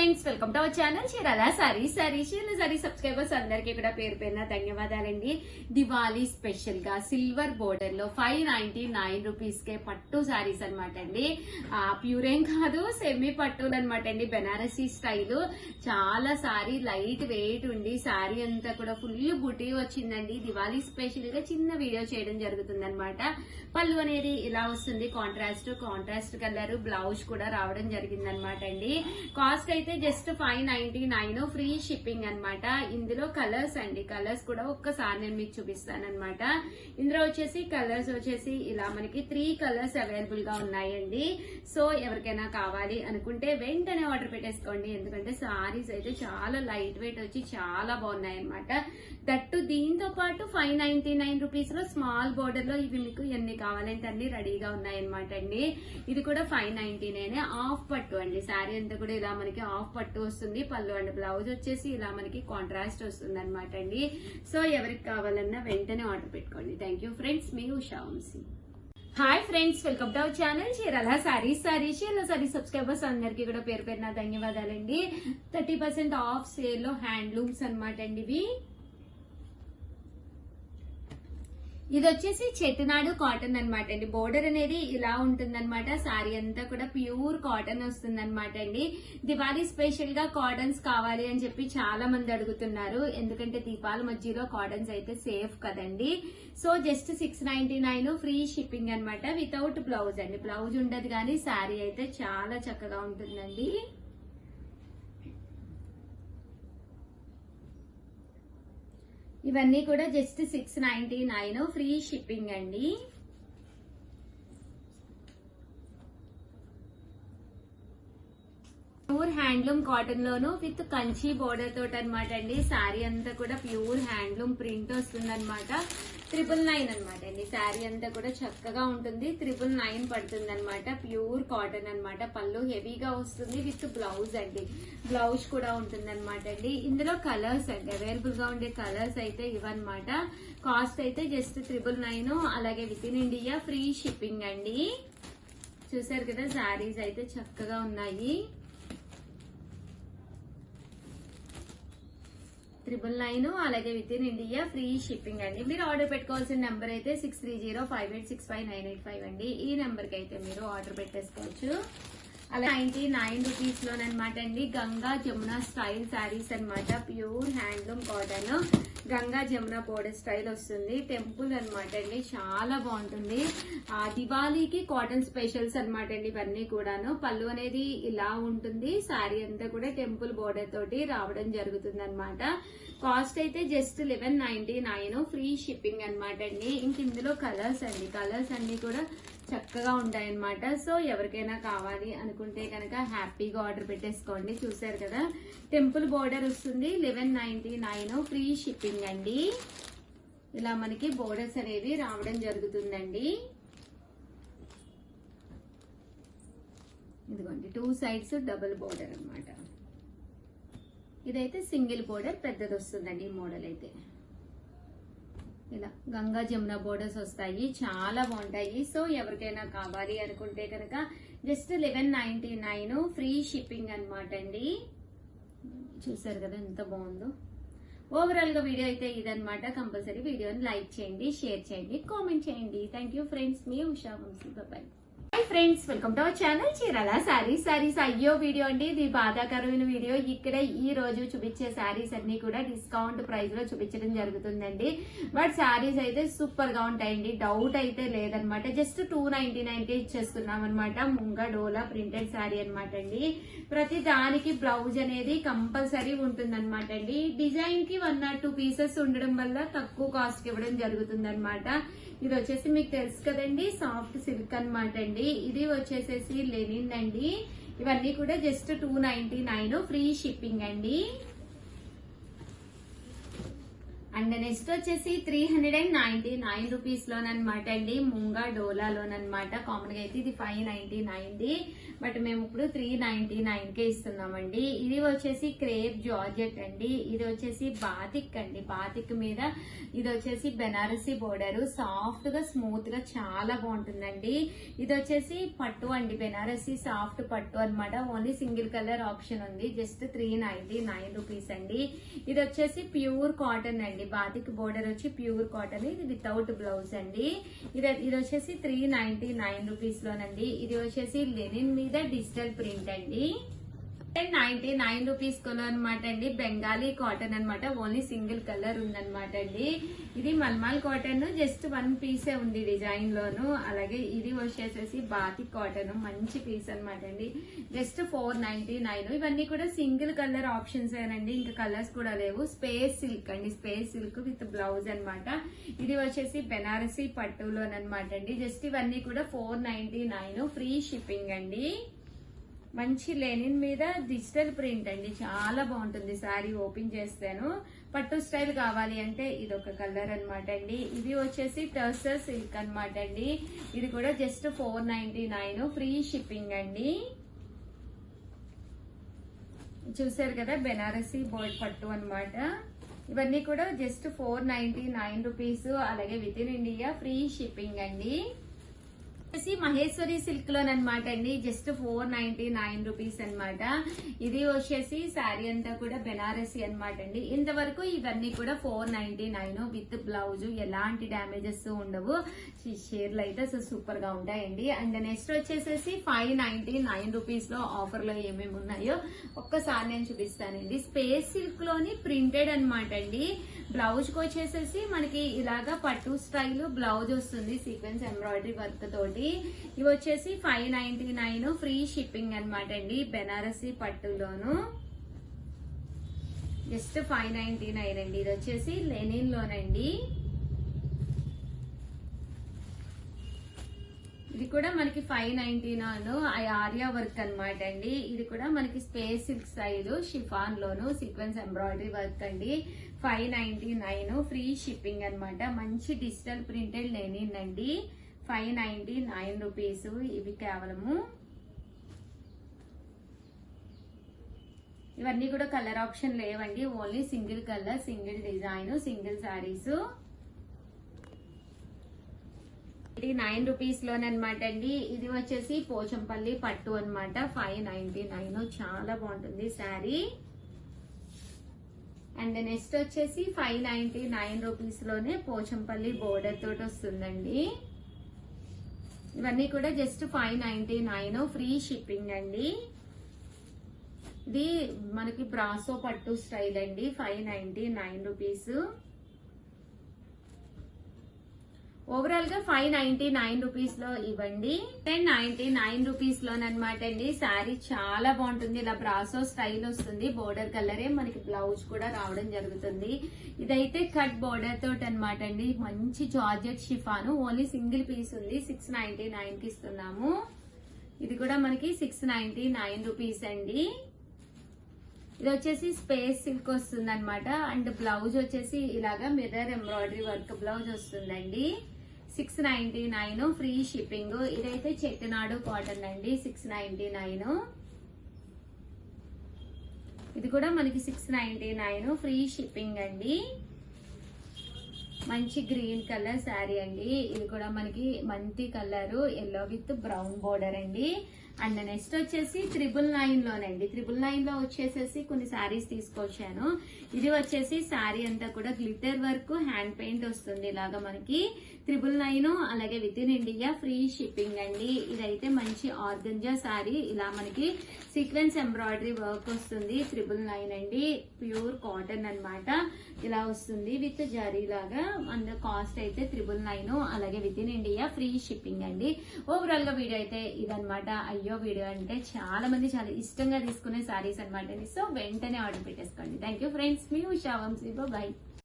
Friends, welcome to our channel Chirala sari subscribers అందరికీ కూడా పేరు పేరున ధన్యవాదాలండి. దివాళీ స్పెషల్ గా సిల్వర్ బోర్డర్ లో 599 రూపీస్ కే పట్టు సారీస్ అనమాట అండి. ప్యూర్ ఏం కాదు, సెమీ పట్టులు అనమాట అండి. బెనారసీ స్టైల్, చాలా సారీ లైట్ వెయిట్ ఉండి సారీ అంతా కూడా ఫుల్ బుటీ వచ్చిందండి. దివాళీ స్పెషల్ గా చిన్న వీడియో చేయడం జరుగుతుంది అనమాట. పళ్ళు అనేది ఇలా వస్తుంది, కాంట్రాస్ట్ కలర్, బ్లౌజ్ కూడా రావడం జరిగింది అనమాట అండి. కాస్ట్ అయితే జస్ట్ 599, ఫ్రీ షిప్పింగ్ అనమాట. ఇందులో కలర్స్ అండి, కలర్స్ కూడా ఒక్కసారి నేను మీకు చూపిస్తాను అనమాట. ఇందులో వచ్చేసి కలర్స్ వచ్చేసి ఇలా మనకి 3 కలర్స్ అవైలబుల్ గా ఉన్నాయండి. సో ఎవరికైనా కావాలి అనుకుంటే వెంటనే ఆర్డర్ పెట్టేసుకోండి, ఎందుకంటే సారీస్ అయితే చాలా లైట్ వెయిట్ వచ్చి చాలా బాగున్నాయి అనమాట. దట్టు దీంతో పాటు 599 రూపీస్ లో స్మాల్ బోర్డర్ లో ఇవి మీకు ఎన్ని కావాలంటే అన్ని రెడీగా ఉన్నాయన్నమాట అండి. ఇది కూడా 599, ఆఫ్ పట్టు అండి. సారీ అంతా కూడా ఇలా మనకి ఆఫ్ పట్టు వస్తుంది. పళ్ళు అండ్ బ్లౌజ్ వచ్చేసి ఇలా మనకి కాంట్రాస్ట్ వస్తుంది అనమాట అండి. సో ఎవరికి కావాలన్నా వెంటనే ఆర్డర్ పెట్టుకోండి. థ్యాంక్ యూ ఫ్రెండ్స్, మీ Usha Vamshi. Hi friends, welcome to our channel Chirala sari subscribers అందరికీ కూడా పేరు పేరున ధన్యవాదాలండి. 30% ఆఫ్ సేల్ లో హ్యాండ్లూమ్స్ అనమాట అండి. ఇది వచ్చేసి చెట్టునాడు కాటన్ అనమాట అండి. బోర్డర్ అనేది ఇలా ఉంటుందన్నమాట. సారీ అంతా కూడా ప్యూర్ కాటన్ వస్తుంది అనమాట అండి. దివాళీ స్పెషల్ గా కాటన్స్ కావాలి అని చెప్పి చాలా మంది అడుగుతున్నారు, ఎందుకంటే దీపాల మధ్యలో కాటన్స్ అయితే సేఫ్ కదండి. సో జస్ట్ 699, ఫ్రీ షిప్పింగ్ అనమాట. వితౌట్ బ్లౌజ్ అండి, బ్లౌజ్ ఉండదు కానీ సారీ అయితే చాలా చక్కగా ఉంటుందండి. ఇవన్నీ కూడా జస్ట్ 699, ఫ్రీ షిప్పింగ్ అండి. Pure handloom cotton loan with Kanchi border తోటి అనమాట అండి. శారీ అంతా కూడా ప్యూర్ హ్యాండ్లూమ్ ప్రింట్ వస్తుంది అనమాట. 999 అనమాట అండి. శారీ అంతా కూడా చక్కగా ఉంటుంది. 999 పడుతుంది అనమాట. ప్యూర్ కాటన్ అనమాట. పళ్ళు హెవీగా వస్తుంది విత్ బ్లౌజ్ అండి. బ్లౌజ్ కూడా ఉంటుంది అనమాట అండి. ఇందులో కలర్స్ అండి, అవైలబుల్ గా ఉండే కలర్స్ అయితే ఇవన్నమాట. కాస్ట్ అయితే జస్ట్ 999, అలాగే with in India free shipping అండి. చూసారు కదా, శారీస్ అయితే చక్కగా ఉన్నాయి. 999, అలాగే with in India free shipping అండి. మీరు ఆర్డర్ పెట్టుకోవాల్సిన నెంబర్ అయితే 6305865985 అండి. ఈ నెంబర్ కి అయితే మీరు ఆర్డర్ పెట్టేసుకోవచ్చు. అలా 99 రూపీస్ లోనమాట అండి. గంగా జమున స్టైల్ శారీస్ అనమాట. Pure handloom cotton, Ganga Jamuna border style వస్తుంది. టెంపుల్ అనమాట అండి, చాలా బాగుంటుంది. దివాళీకి కాటన్ స్పెషల్స్ అనమాట అండి ఇవన్నీ కూడాను. పళ్ళు అనేది ఇలా ఉంటుంది. శారీ అంతా కూడా టెంపుల్ బోర్డర్ తోటి రావడం జరుగుతుంది అనమాట. కాస్ట్ అయితే జస్ట్ 1199, ఫ్రీ షిప్పింగ్ అనమాట అండి. ఇంక ఇందులో కలర్స్ అండి, కలర్స్ అన్ని కూడా చక్కగా ఉంటాయన్నమాట. సో ఎవరికైనా కావాలి అనుకుంటే కనుక హ్యాపీగా ఆర్డర్ పెట్టేసుకోండి. చూసారు కదా, టెంపుల్ బోర్డర్ వస్తుంది. 1199, ఫ్రీ షిప్పింగ్ అండి. ఇలా మనకి బోర్డర్స్ అనేవి రావడం జరుగుతుందండి. ఇదిగోండి, 2 సైడ్స్ డబుల్ బోర్డర్ అనమాట. ఇదైతే సింగిల్ బోర్డర్ పెద్దది వస్తుందండి. ఈ మోడల్ అయితే ఇలా గంగా జమున బోర్డర్స్ వస్తాయి, చాలా బాగుంటాయి. సో ఎవరికైనా కావాలి అనుకుంటే కనుక జస్ట్ 1199, ఫ్రీ షిప్పింగ్ అనమాట అండి. చూసారు కదా ఎంత బాగుందో. ఓవరాల్ గా వీడియో అయితే ఇదనమాట. కంపల్సరీ వీడియోని లైక్ చేయండి, షేర్ చేయండి, కామెంట్ చేయండి. థ్యాంక్ యూ ఫ్రెండ్స్, మీ Usha Vamshi. Bye. Hi friends, welcome to our channel Chirala saris. అయ్యో వీడియో అండి, ఇది బాధాకరమైన వీడియో. ఇక్కడ ఈ రోజు చూపించే శారీస్ అన్ని కూడా డిస్కౌంట్ ప్రైస్ లో చూపించడం జరుగుతుందండి. బట్ శారీస్ అయితే సూపర్ గా ఉంటాయండి, డౌట్ అయితే లేదనమాట. జస్ట్ 299 కే ఇచ్చేస్తున్నాం అనమాట. ముంగా డోలా ప్రింటెడ్ శారీ అనమాట అండి. ప్రతి దానికి బ్లౌజ్ అనేది కంపల్సరీ ఉంటుంది అనమాట అండి. డిజైన్ కి 1 or 2 పీసెస్ ఉండడం వల్ల తక్కువ కాస్ట్ కి ఇవ్వడం జరుగుతుంది అనమాట. ఇది వచ్చేసి మీకు తెలుసు కదండి, సాఫ్ట్ సిల్క్ అనమాట అండి. ఇది వచ్చేసేసి లెనిన్ అండి. ఇవన్నీ కూడా జస్ట్ 299, ఫ్రీ షిప్పింగ్ అండి. అండ్ నెక్స్ట్ వచ్చేసి 399 రూపీస్ లోనమాట అండి, ముంగా డోలాలోనమాట. కామన్ గా అయితే ఇది 599, బట్ మేము ఇప్పుడు 399 కే ఇస్తున్నామండి. ఇది వచ్చేసి క్రేప్ జార్జెట్ అండి, ఇది వచ్చేసి బాతిక్ అండి. బాతిక్ మీద ఇది వచ్చేసి బెనారసీ బోర్డర్, సాఫ్ట్ గా స్మూత్ గా చాలా బాగుంటుందండి. ఇది వచ్చేసి పట్టు అండి, బెనారసీ సాఫ్ట్ పట్టు అన్నమాట. ఓన్లీ సింగిల్ కలర్ ఆప్షన్ ఉంది, జస్ట్ 399 రూపీస్ అండి. ఇది వచ్చేసి ప్యూర్ కాటన్ అండి, బాతిక్ బోర్డర్ వచ్చి ప్యూర్ కాటన్, ఇది వితౌట్ బ్లౌజ్ అండి. ఇది వచ్చేసి 399 రూపీస్ లోనండి. ఇది వచ్చేసి లెనిన్ మీద డిజిటల్ ప్రింట్ అండి, 99 రూపీస్ కొలో అనమాట అండి. బెంగాలీ కాటన్ అనమాట, ఓన్లీ సింగిల్ కలర్ ఉందనమాట అండి. ఇది మల్మాల్ కాటన్, జస్ట్ 1 పీసే ఉంది డిజైన్ లోను. అలాగే ఇది వచ్చేసేసి బాతిక్ కాటన్, మంచి పీస్ అనమాట అండి, జస్ట్ 499. ఇవన్నీ కూడా సింగిల్ కలర్ ఆప్షన్స్ ఏనండి, ఇంకా కలర్స్ కూడా లేవు. స్పేస్ సిల్క్ అండి, స్పేస్ సిల్క్ విత్ బ్లౌజ్ అనమాట. ఇది వచ్చేసి బెనారసీ పట్టులోనమాట అండి. జస్ట్ ఇవన్నీ కూడా 499, ఫ్రీ షిప్పింగ్ అండి. మంచి లెనిన్ మీద డిజిటల్ ప్రింట్ అండి, చాలా బాగుంటుంది. శారీ ఓపెన్ చేస్తాను. పట్టు స్టైల్ కావాలి అంటే ఇది ఒక కలర్ అనమాట అండి. ఇది వచ్చేసి టర్సర్ సిల్క్ అనమాట అండి, ఇది కూడా జస్ట్ 499, ఫ్రీ షిప్పింగ్ అండి. చూసారు కదా, బెనారసీ బోర్డ్ పట్టు అనమాట. ఇవన్నీ కూడా జస్ట్ 499 రూపీస్, అలాగే with in India free shipping అండి. మహేశ్వరి సిల్క్ లోనమాట అండి, జస్ట్ 499 రూపీస్ అనమాట. ఇది వచ్చేసి శారీ అంతా కూడా బెనారసీ అనమాట అండి. ఇంతవరకు ఇవన్నీ కూడా 499 విత్ బ్లౌజ్, ఎలాంటి డ్యామేజెస్ ఉండవు. షేర్లు అయితే సూపర్ గా ఉంటాయండి. అండ్ నెక్స్ట్ వచ్చేసేసి 599 రూపీస్ లో ఆఫర్ లో ఏమేమి ఉన్నాయో ఒక్కసారి నేను చూపిస్తానండి. స్పేస్ సిల్క్ లోని ప్రింటెడ్ అనమాట అండి. బ్లౌజ్ కి వచ్చేసేసి మనకి ఇలాగా పట్టు స్టైల్ బ్లౌజ్ వస్తుంది, సీక్వెన్స్ ఎంబ్రాయిడరీ వర్క్ తోటి. ఇవి వచ్చేసి 599, ఫ్రీ షిప్పింగ్ అనమాట అండి. బెనారసీ పట్టులోను జస్ట్ 599 అండి. ఇది వచ్చేసి లెనిన్ లోనండి. ఇది కూడా మనకి 599, ఆర్యా వర్క్ అనమాట అండి. ఇది కూడా మనకి స్పేస్ సిల్క్ స్టైల్ షిఫాన్ లోను సీక్వెన్స్ ఎంబ్రాయిడరీ వర్క్ అండి. 599, ఫ్రీ షిప్పింగ్ అనమాట. మంచి డిజిటల్ ప్రింటెడ్ లెనిన్ అండి, 599 రూపీస్. ఇవి కేవలము ఇవన్నీ కూడా కలర్ ఆప్షన్ లేవండి, only single colour, single design, single saris. 9 rupees లోనమాట అండి. ఇది వచ్చేసి పోచంపల్లి పట్టు అనమాట, 599, చాలా బాగుంటుంది శారీ. అండ్ నెక్స్ట్ వచ్చేసి 599 రూపీస్ లోనే పోచంపల్లి బోర్డర్ తోటి వస్తుందండి. ఇవన్నీ కూడా జస్ట్ 599, ఫ్రీ షిప్పింగ్ అండి. ఇది మనకి బ్రాసో పట్టు స్టైల్ అండి, 599 రూపీస్. ఓవరాల్ గా 599 రూపీస్ లో ఇవ్వండి. 1099 రూపీస్ లోనమాట అండి. శారీ చాలా బాగుంటుంది, ఇలా బ్రాసో స్టైల్ వస్తుంది. బోర్డర్ కలరే మనకి బ్లౌజ్ కూడా రావడం జరుగుతుంది. ఇదైతే కట్ బోర్డర్ తోటి అనమాట అండి. మంచి georgette chiffon, only single piece ఉంది, 699 కి ఇస్తున్నాము. ఇది కూడా మనకి 699 రూపీస్ అండి. ఇది వచ్చేసి స్పేస్ సిల్క్ వస్తుంది అనమాట. అండ్ బ్లౌజ్ వచ్చేసి ఇలాగా మిర్రర్ ఎంబ్రాయిడరీ వర్క్ బ్లౌజ్ వస్తుందండి, 699, ఫ్రీ షిప్పింగ్. ఇదైతే చెట్టునాడు కాటన్ అండి, 699. ఇది కూడా మనకి 699, ఫ్రీ షిప్పింగ్ అండి. మంచి గ్రీన్ కలర్ శారీ అండి. ఇది కూడా మనకి మంచి colour, yellow with brown border అండి. అండ్ నెక్స్ట్ వచ్చేసి 999 లోనండి. 999 లో వచ్చేసేసి కొన్ని శారీస్ తీసుకొచ్చాను. ఇది వచ్చేసి శారీ అంతా కూడా గ్లిటర్ వర్క్, హ్యాండ్ పెయింట్ వస్తుంది ఇలాగా మనకి. 999, అలాగే with in India free shipping అండి. ఇదైతే మంచి ఆర్గంజా శారీ, ఇలా మనకి సీక్వెన్స్ ఎంబ్రాయిడరీ వర్క్ వస్తుంది. 999 అండి, ప్యూర్ కాటన్ అన్నమాట. ఇలా వస్తుంది విత్ జరీ లాగా. అండ్ కాస్ట్ అయితే 999, అలాగే with in India free shipping అండి. ఓవరాల్ గా వీడియో అయితే ఇదనమాట. అయ్యో వీడియో అంటే చాలా మంది చాలా ఇష్టంగా తీసుకునే శారీస్ అనమాట. సో వెంటనే ఆర్డర్ పెట్టేసుకోండి. థ్యాంక్ యూ ఫ్రెండ్స్, మీ ఉషా వంశీ, బై.